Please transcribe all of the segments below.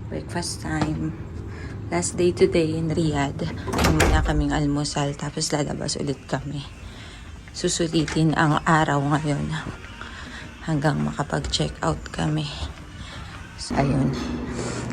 Breakfast time. Last day today in Riyadh. Muna kaming almusal, tapos lalabas ulit kami. Susulitin ang araw ngayon hanggang makapag-check out kami. So, ayun.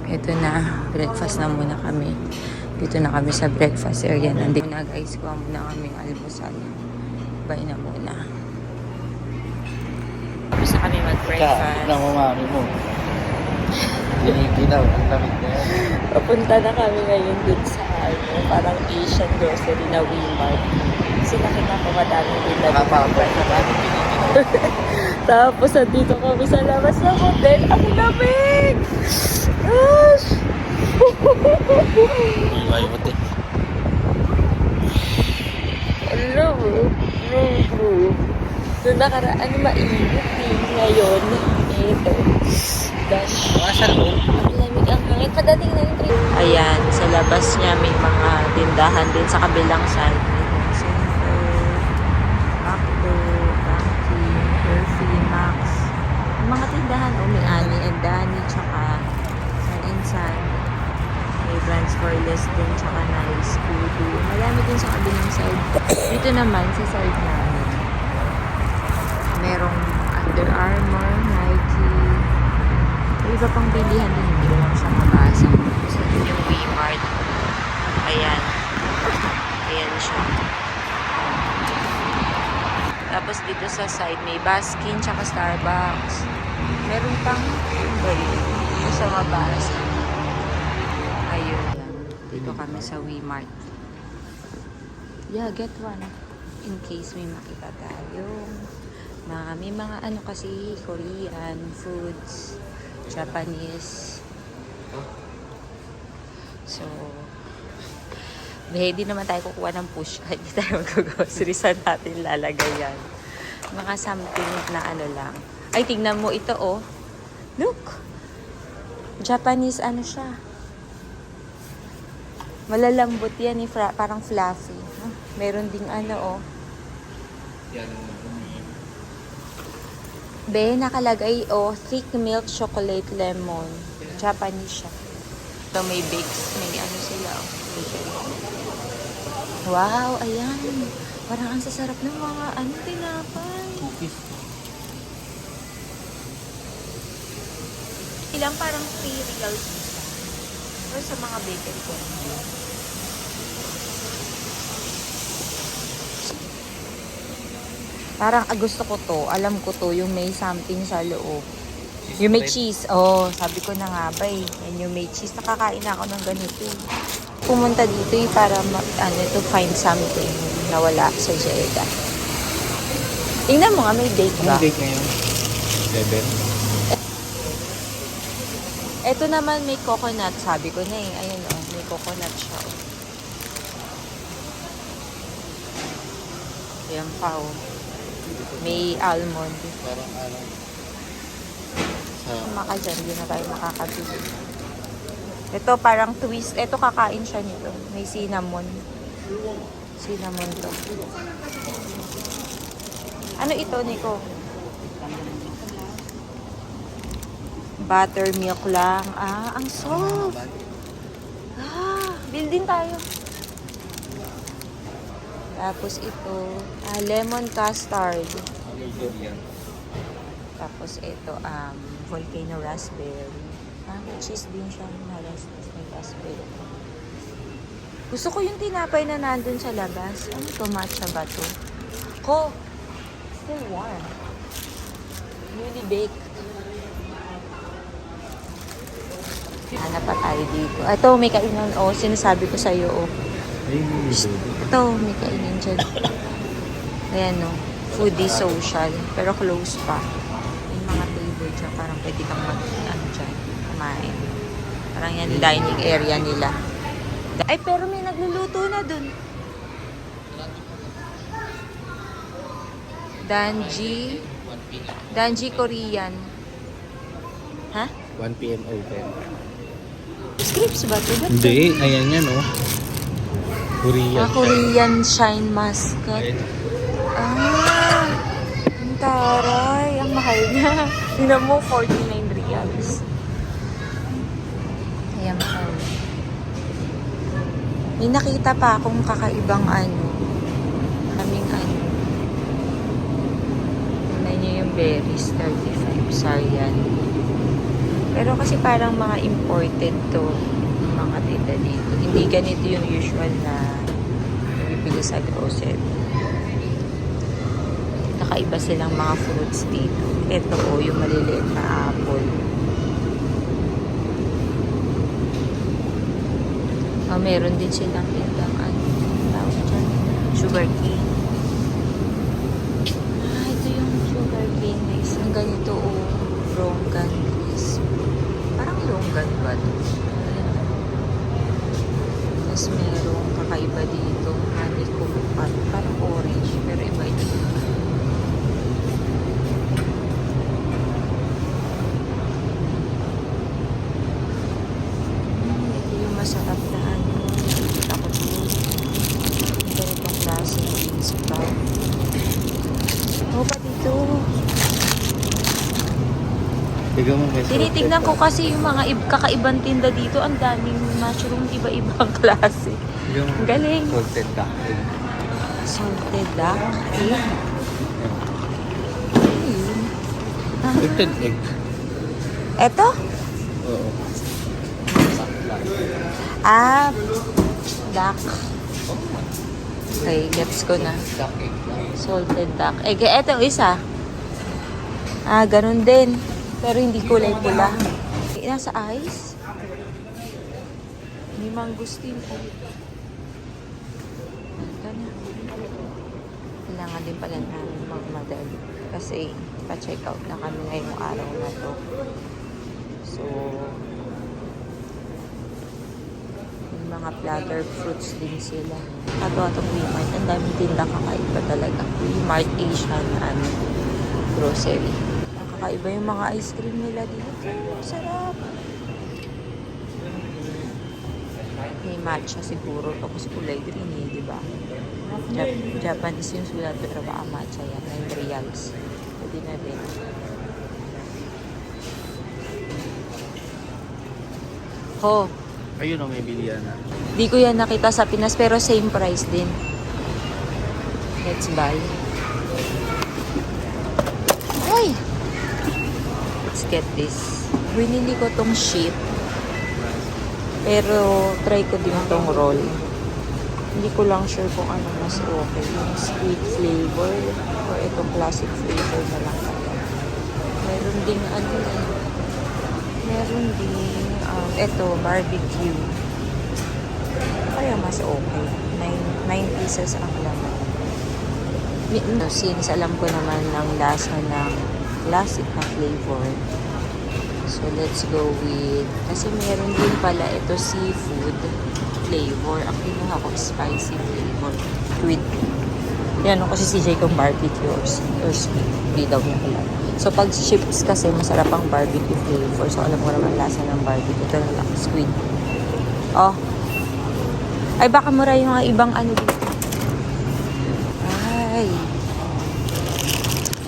Ito na. Breakfast na muna kami. Dito na kami sa breakfast area. Nandito na guys. Kuha muna kaming almusal. Bye na muna. Tapos na kami mag-breakfast. Ikaw, mami mo. Giniginaw, ang lamig na yan. Papunta na kami ngayon dun sa parang Asian grocery na Walmart. Kasi nakita ko madaming nila. Nakapapay na daming giniginaw. Tapos andito kami sa labas ng hotel. Ang lamig! Gosh! Iway mo te. Hello! Noong nakaraan mainit ngayon. Ito. Gosh. Masa loob. Ang lamig ang hangin. Padating na yung train. Ayan, sa labas niya may mga tindahan din sa kabilang side. Macdo, Banky, Hershey, Max. Yung mga tindahan, may Annie and Danny, tsaka San and San. May brands for less din, tsaka Nice, Kudu. Marami din sa kabilang side. Dito naman, sa side namin, merong Under Armour, Nike, iba pang bilihan din, hindi ko lang siya mabasa. So, yung Walmart. Ayan. Ayan siya. Tapos dito sa side, may Baskin, tsaka Starbucks. Meron pang ito sa mabasa. Ayun. Dito kami sa Walmart. Yeah, get one. In case may makita tayo. May mga ano kasi, Korean foods. Japanese. So, hindi naman tayo kukuha ng push. Hindi tayo mag-grocery. Saan natin lalagay yan? Mga something na ano lang. Ay, tingnan mo ito, oh. Look! Japanese ano siya. Malalambot yan, eh. Parang fluffy. Meron ding ano, oh. Nakalagay, thick milk chocolate lemon. Japanese siya. So, may bakes. May ano sila, Wow, ayan. Parang ang sasarap ng mga tinapay. Ilang parang 3 reals or sa mga bakery ko. Parang gusto ko to. Alam ko to. Yung may something sa loob. Yung may cheese. Oh, sabi ko na nga ba eh. Yan yung may cheese. Nakakain na ako ng ganito eh. Pumunta dito eh para to find something na wala sa Jeddah. Tingnan mo nga, may date ba? Anong date ngayon? 7. Ito naman may coconut. Sabi ko na eh. Ayun oh, may coconut siya. Ayan pa oh. May almond. Parang ano. Maka dyan, hindi na tayo makakabili. Ito parang twist. Ito kakain siya nito. May cinnamon. Cinnamon to. Ano ito, Nico? Buttermilk lang. Ah, ang soft. Bill din tayo. Tapos ito, lemon custard. Tapos ito, volcano raspberry. May cheese din siya. May raspberry. Gusto ko yung tinapay na nandun sa labas. Ano to? Matcha ba to? Ko! Still warm. Newly baked. Hanap pa tayo dito. Ito, may kainan. Sinasabi ko sa'yo, Ito, may kainin dyan. Ayan, foodie social. Pero close pa. May mga table dyan. Parang pwede kang kumain. Parang yan dining area nila. Ay, pero may nagluluto na dun. Danji Korean. Ha? 1 p.m. open. Scripts ba ito? Hindi, ayan yan Korean. Korean Shine Muscat. Ang taray. Ang mahal niya. Tingnan mo, 49 riyals. May nakita pa akong kakaibang kaming Tingnan nyo yung berries, 35 Sarian. Pero kasi parang mga imported to, mga tinda dito. Hindi ganito yung usual na bibili sa grocery. Nakaiba silang mga fruits dito. Ito yung maliliit na apple. Meron din silang tindang tawag dyan, sugar cane. Ito yung sugar cane, guys. Ang ganito, Longan crisp. Parang longan ba ito? Tapos merong kakaiba dito, honeycomb pat. Parang orange, pero iba ito. Ito yung masarap na ako dito. Ganitong klase ng beans sprout. Pa dito. Tignan mo, may Tinitignan ko salted kasi yung mga kakaibang tinda dito. Ang daming mushroom, iba-ibang klase. duck. Yung Ang galing. salted duck. Salted duck. Salted egg. Eto? Oo. Duck. Okay, gets ko na. Duck egg lang. Salted duck. Eto isa. Ganun din. Pero hindi kulay pula. Nasa ice. May mangustin po. Kailangan din pala namin magmadali. Kasi pa-check out na kami ngayong araw na to. So, may mga platter fruits din sila. Itong Wmart. Ang daming tinda kakaiba talaga. Wmart Asian grocery. Kakaiba yung mga ice cream nila dito. Sarap. May matcha siguro. Tapos kulay green di ba? Japanese yung sulat. Pero baka matcha yan. 9 reals. Pwede na din. Ayun o, may bilihan na. Di ko yan nakita sa Pinas. Pero same price din. Let's buy. Ay! Let's get this. Winili ko tong sheet. Pero try ko din tong roll. Hindi ko lang sure kung ano mas okay. Yung sweet flavor or itong classic flavor na lang kaya. Meron ding meron ding ito barbecue. Kaya mas okay. 9 pieces ang laman. Since alam ko naman ang lasa ng classic na flavor. So, let's go with... Kasi meron din pala ito seafood flavor. Ang kinuha ko spicy flavor. With... Yan kasi si Jay kung barbecue or sweet. Hindi daw niya alam. So, pag chips kasi masarap ang barbecue flavor. So, alam ko naman lasa ng barbecue. Ito na lang. Squid. Ay, baka mura yung mga ibang dito. Ay.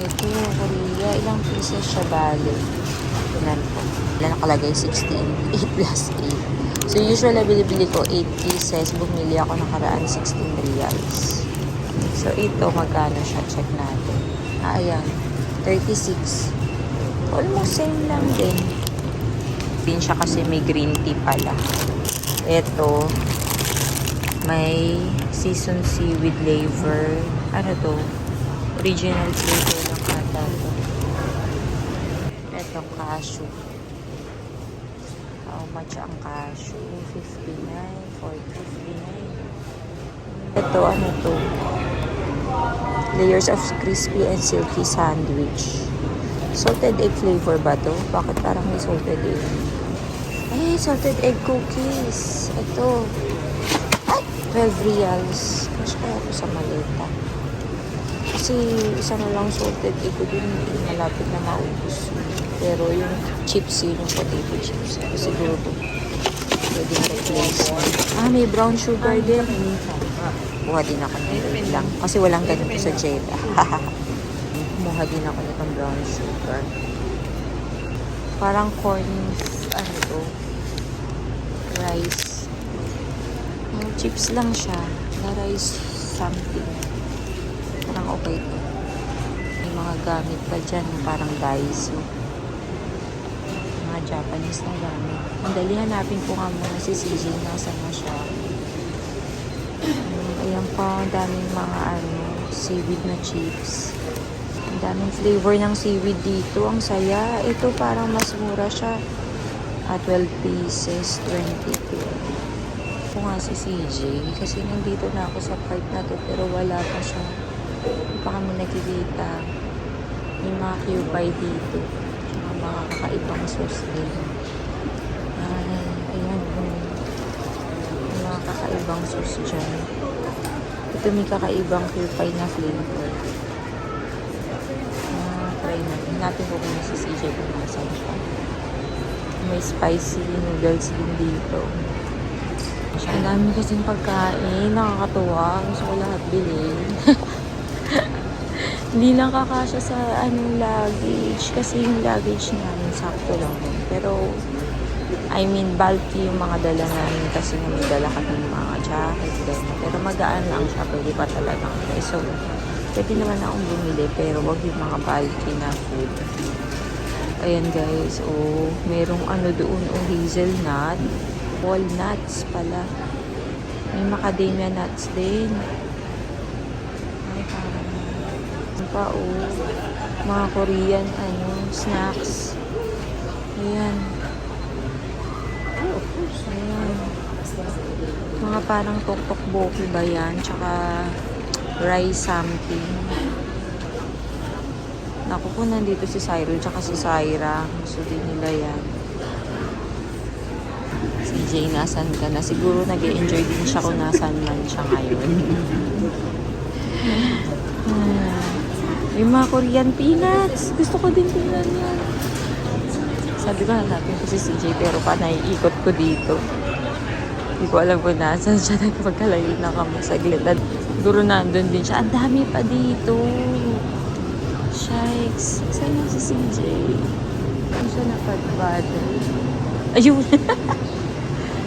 Ito, Korea. Ilang pieces siya bale? Tingnan ko. Wala nakalagay 16. 8 plus 8. So, usually, binibili ko 8 pieces. Bumili ako nakaraan 16 reals. So, ito, magkano siya? Check natin. Ayan. 36. Almost same lang din. Din siya kasi may green tea pala. Ito, may seasoned seaweed flavor. Ano to? Original flavor ng ata to. Ito, cashew. How much ang cashew? 59, 459. Ito, ano to? Layers of crispy and silky sandwich. Salted egg flavor ba to? Bakit parang may salted egg? Ay, salted egg cookies. Ito. Ay, 12 reals. Mas kaya ito sa maleta. Kasi isa na lang salted egg ko din. Malapit na maubos. Pero yung chips yun, yung potato chips. Siguro pwede na replace. May brown sugar din. Kumuha din ako ng lang. Kasi walang ganito sa Jeddah. Kumuha din ako nitong brown sugar. Parang corn, rice. Chips lang siya. Na rice something. Parang okay to. May mga gamit pa dyan. Parang Daiso. Mga Japanese na gamit. Mandali hanapin ko nga muna si CJ. Nasaan na siya. Ayan pa. Ang daming mga seaweed na chips. Ang daming flavor ng seaweed dito. Ang saya. Ito parang mas mura siya. 12 pieces, 22. Ako nga si CJ, kasi nandito na ako sa part na to, pero wala pa siya. Hindi pa kami nakikita. May mga cubay dito. Tsaka mga kakaibang sauce din. Ayan. May mga kakaibang sauce dyan. Ito may kakaibang cubay na flavor. Try natin. Hanapin ko kung si CJ kung nasan siya. May spicy noodles din dito. Ang dami kasing pagkain. Nakakatuwa. Gusto ko lahat bilhin. Hindi lang kakasya sa luggage. Kasi yung luggage namin sakto lang din. Pero, bulky yung mga dala namin. Kasi may dala kami mga jacket. Pero magaan lang siya. Pwede pa talagang. So, pwede naman akong bumili. Pero wag yung mga bulky na food. Ayan guys, merong doon, hazelnut, walnuts pala. May macadamia nuts din. Ay, parang, mga Korean, snacks. Ayan. Ayan. Mga parang tok-tok-boki ba yan? Tsaka, rice something. Naku po, nandito si Cyril tsaka si Syra. Gusto din nila yan. CJ, nasan ka na? Siguro nag-e-enjoy din siya kung nasan man siya ngayon. May mga Korean peanuts. Gusto ko din tingnan yan. Sabi ko, hanapin ko si CJ pero pa naiikot ko dito. Hindi ko alam kung nasan siya. Nagpagkalayo na kami saglit. Siguro nandun din siya. Ang dami pa dito. Shikes. Saan na si CJ? Saan siya napadbad? Ayun.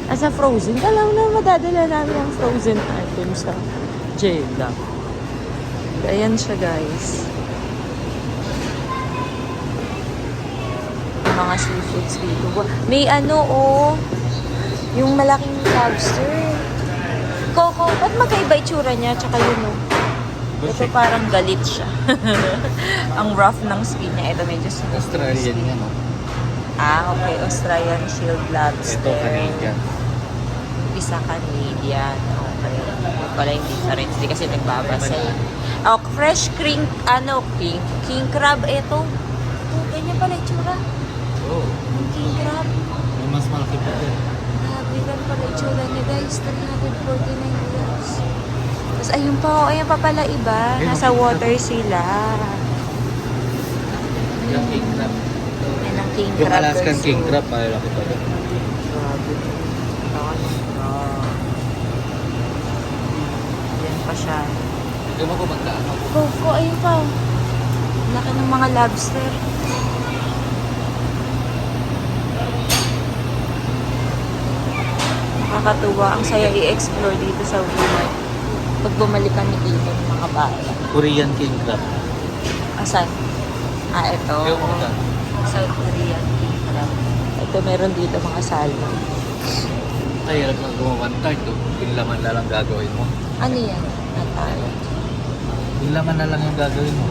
Asa Frozen. Alam na madadala namin ang Frozen item sa Jeddah. Ayan siya guys. Mga seafoods dito. May yung malaking lobster. Coco, ba't magkaiba itsura niya? Tsaka yun Ito parang galit siya. Ang rough ng skin niya. Ito medyo smooth. Australian yan, Okay. Australian shield lobster. Ito, Canadian. Isa Canadian. Okay. Wala yung difference. Hindi kasi nagbabasa. Fresh king crab. Ito. Ganyan pala itsura. Yung king crab. May mas malaki pa din. Ganyan pala itsura niya guys. 349 euros. Tapos ayun pa pala iba. Nasa water sila. Yung king crab. Yan ang king Yung crab. Alaskan king crab, malaki pa din. Grabe. Yan pa siya. Ito mo ko magdaan ako. Coco, ayun pa. Laki ng mga lobster. Nakakatuwa. Ang saya i-explore dito sa Walmart. Pag bumalik kami dito ng mga bata. Korean king crab. Asan? Ito. Yung mga. South Korean king crab. Ito meron dito mga salmon. Ay, hirap na gumawan tart. Yung laman na lang gagawin mo. Ano yan? Natalo. Yung laman na lang yung gagawin mo.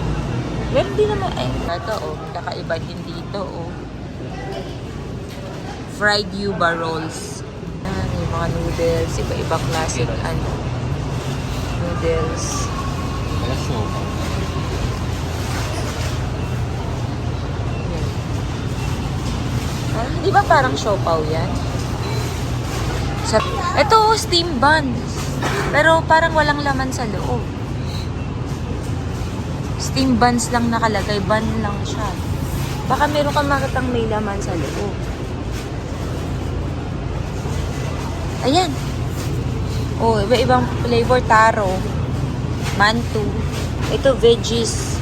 Meron din naman. Ito kakaiba din dito Fried yuba rolls. Yung mga noodles. Iba-ibang classic noodles. Kaya show. Di ba parang siopaw yan? Ito, steam buns. Pero parang walang laman sa loob. Steam buns lang nakalagay. Bun lang siya. Baka meron kang makitang may laman sa loob. Ayan. Iba-ibang flavor. Taro. Mantu. Ito, veggies.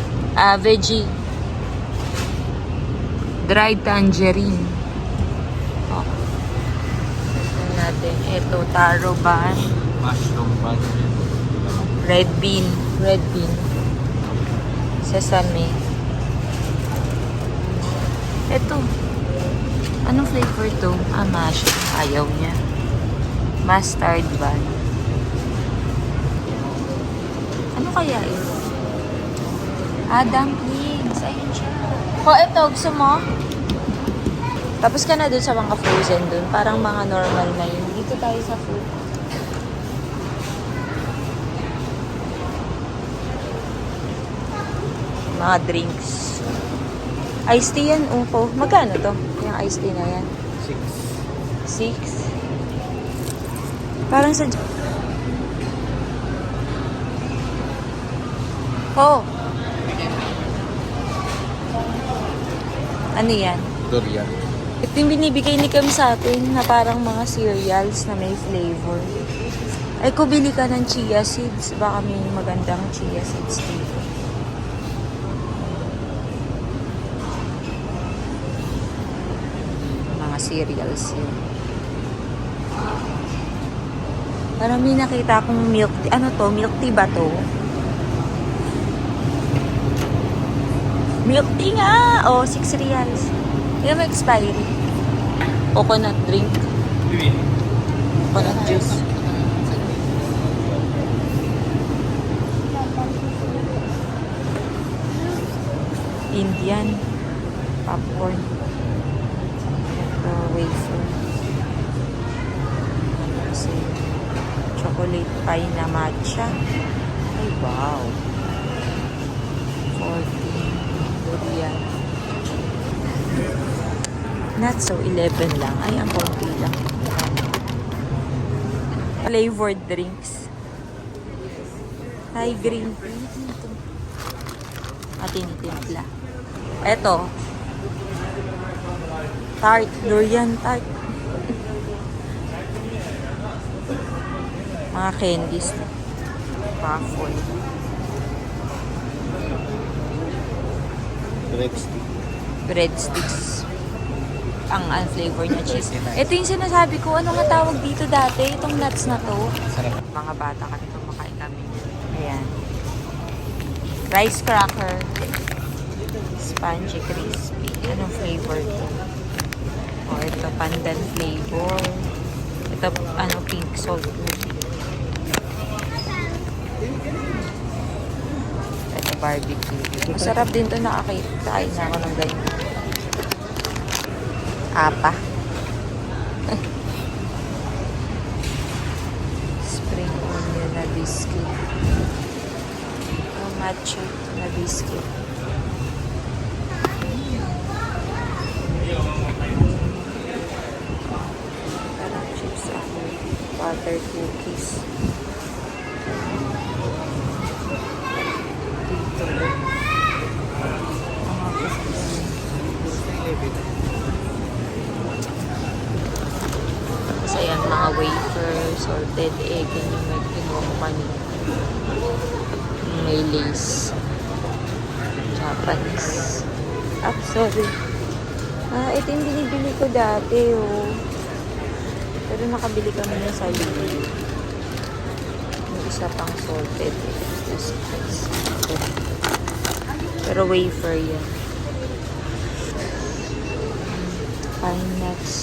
Veggie. Dried tangerine. Natin. Ito, taro bun. Mushroom bun. Red bean. Red bean. Sesame. Ito. Anong flavor to? Mushroom. Ayaw niya. Mustard bun. Ano kaya ito? Dumplings. Ayun siya. Ito. Gusto mo? Tapos ka na dun sa mga frozen dun. Parang mga normal na yun. Dito tayo sa food. Mga drinks. Iced tea yan, upo. Magkano to? Yung iced tea na yan. 6. 6? Parang sa... Oh! Ano yan? Durian. Ito yung binibigay ni Cam sa atin na parang mga cereals na may flavor. Ay, kung bili ka ng chia seeds, baka may magandang chia seeds dito. Mga cereals yun. Parang may nakita akong milk tea. Ano to? Milk tea ba to? Milk tea nga! Oh, 6 reals. Yung may expiry. Coconut drink. Coconut juice. Indian. Popcorn. Ito, wafer. Kasi, chocolate pie na matcha. Ay, wow. 14. Durian. Not so 11 lang. Ay, ang konti lang. Flavored drinks. Thai green tea. Ito. At tinitimpla. Eto. Tart. Durian tart. Mga candies. Waffle. Breadsticks. Ang flavor niya cheese. Ito yung sinasabi ko, ano nga tawag dito dati? Itong nuts na to. Sarap. Mga bata kami, kumakain kami. Ayan. Rice cracker. Spongy crispy. Anong flavor to? Oh, ito pandan flavor. Ito, pink salt. Ito barbecue. Masarap din to, nakakain na ako ng ganyan. Apa. Spring onion na biscuit. Matcha na biscuit. Parang chips ako. Butter cookies. Dito. Mga cookies. Kasi yan, mga wafer, salted egg, yun yung may kinuha ko kanina. May lace. Japanese. Sorry. Ito yung binibili ko dati, oh. Pero nakabili kami na sa Lidl. Yung isa pang salted egg. Pero wafer yan. Pine nuts.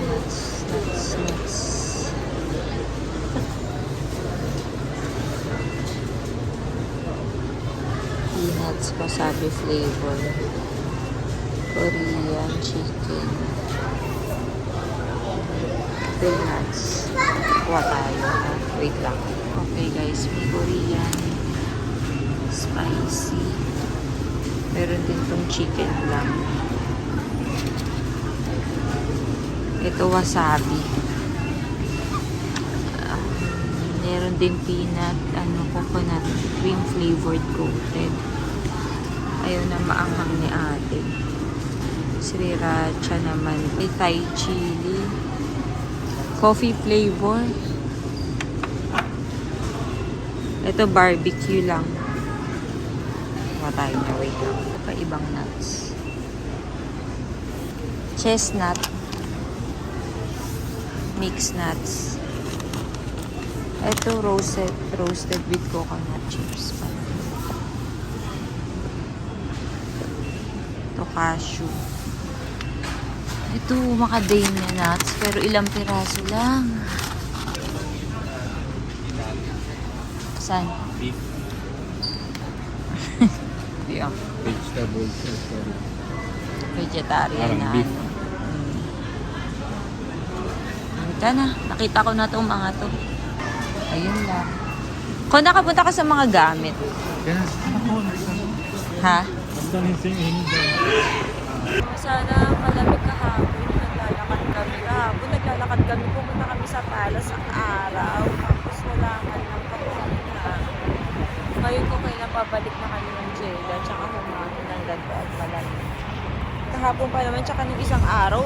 Nuts. Peanuts, wasabi flavor. Korean chicken. Peanuts. Kuha tayo. Wait lang. Okay guys, may Korean. Spicy. Meron din tong chicken lang. Ito wasabi. Meron din peanut, coconut, cream flavored coated. Ayaw na maanghang ni ate. Sriracha naman. May Thai chili. Coffee flavor. Ito barbecue lang. Tayo na, wait lang. Ito pa ibang nuts. Chestnut. Mixed nuts. Ito, roasted with coconut chips. Ito, cashew. Ito, macadamia nuts, pero ilang piraso lang. Saan? Beef. Yung Vegetables. Sorry. vegetarian Parang na beef. ano. Ika na, nakita ko na itong mga to. Ayun lang. Kung nakapunta ka sa mga gamit, Kaya, ha? Sana malamig kahapon, naglalakad kami. Kahapon naglalakad kami, pumunta kami sa Palas ang araw. Tapos wala man ng papunta. Ngayon kung kailan babalik na kami ng Jeddah, tsaka humangin ng ganda at malamig. Kahapon pa naman, tsaka nung isang araw,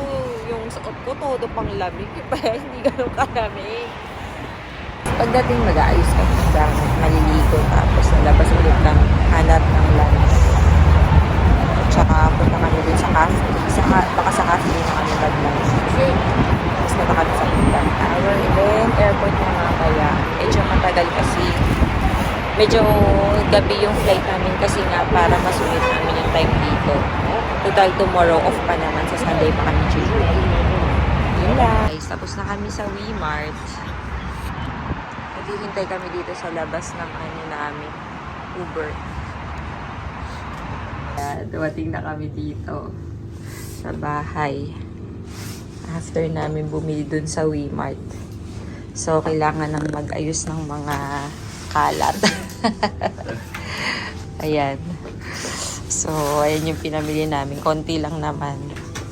yung suot ko todo pang lamig. Kaya hindi ganun kalamig. Pagdating mag-aayos kami ng gamit, maliligo, tapos nalabas ulit ng hanap ng lunch. Tsaka punta kami dun sa cafe. Baka sa cafe din kami mag-lunch. Tapos punta kami sa Pindang Tower. Then, airport na mamaya. Medyo matagal kasi. Medyo gabi yung flight namin kasi nga para masulit namin yung time dito. Total tomorrow off pa naman. Sa Sunday pa kami dito. Yun lang. Guys, tapos na kami sa WeMart. Naghihintay kami dito sa labas ng ano namin, Uber. Dumating na kami dito sa bahay. After namin bumili dun sa WeMart. So, kailangan nang mag-ayos ng mga kalat. Ayan. So, ayan yung pinamili namin. Konti lang naman.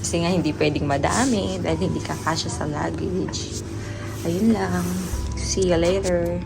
Kasi nga hindi pwedeng madami dahil hindi kakasya sa luggage. Ayun lang. See you later.